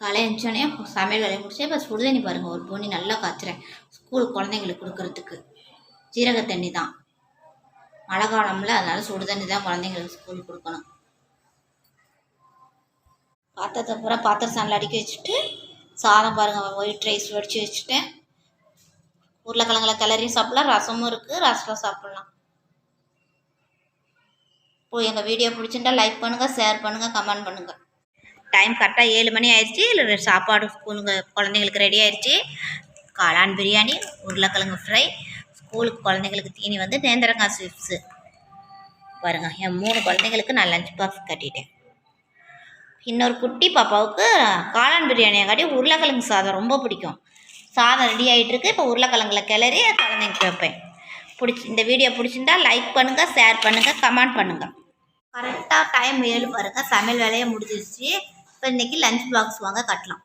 காலையில் எழுந்தோடனே சமையல் வேலையை முடிச்சு இப்போ சுடுதண்ணி பாருங்கள் ஒரு பொண்ணி நல்லா காய்ச்சுறேன் ஸ்கூல் குழந்தைங்களுக்கு கொடுக்கறதுக்கு. ஜீரக தண்ணி தான், மழை காலம்ல, அதனால சுடுதண்ணி தான் குழந்தைங்களுக்கு ஸ்கூலுக்கு கொடுக்கணும். பாத்திரத்தை பூரா பாத்திர சாணில் அடுக்கி வச்சுட்டு சாதம் பாருங்கள் ஒயிட் ரைஸ் வடித்து வச்சுட்டேன். உருளைக்கிழங்குல கிளறியும் சாப்பிட்லாம், ரசமும் இருக்குது, ரசம் சாப்பிட்லாம். இப்போ எங்கள் வீடியோ பிடிச்சிருந்தா லைக் பண்ணுங்கள், ஷேர் பண்ணுங்கள், கமெண்ட் பண்ணுங்கள். டைம் கரெக்டாக 7 மணி ஆயிடுச்சு. இல்லை சாப்பாடு ஸ்கூலுங்க குழந்தைங்களுக்கு ரெடி ஆயிடுச்சு. காளான் பிரியாணி, உருளைக்கிழங்கு ஃப்ரை, ஸ்கூலுக்கு குழந்தைங்களுக்கு தீனி வந்து நேந்திரங்காய் சிப்ஸு பாருங்கள். என் 3 குழந்தைங்களுக்கு நான் லஞ்ச் பாக்ஸ் கட்டிட்டேன். இன்னொரு குட்டி பாப்பாவுக்கு காளான் பிரியாணியை காட்டி உருளைக்கிழங்கு சாதம் ரொம்ப பிடிக்கும். சாதம் ரெடி ஆகிட்டுருக்கு. இப்போ உருளைக்கிழங்குல கிளறி குழந்தைங்களுக்கு வைப்பேன். இந்த வீடியோ பிடிச்சிருந்தா லைக் பண்ணுங்கள், ஷேர் பண்ணுங்கள், கமெண்ட் பண்ணுங்கள். கரெக்டாக டைம் 7 பாருங்கள். சமையல் வேலையை முடிஞ்சிருச்சு. இப்போ இன்றைக்கி லஞ்ச் பாக்ஸ் வாங்க கட்டலாம்.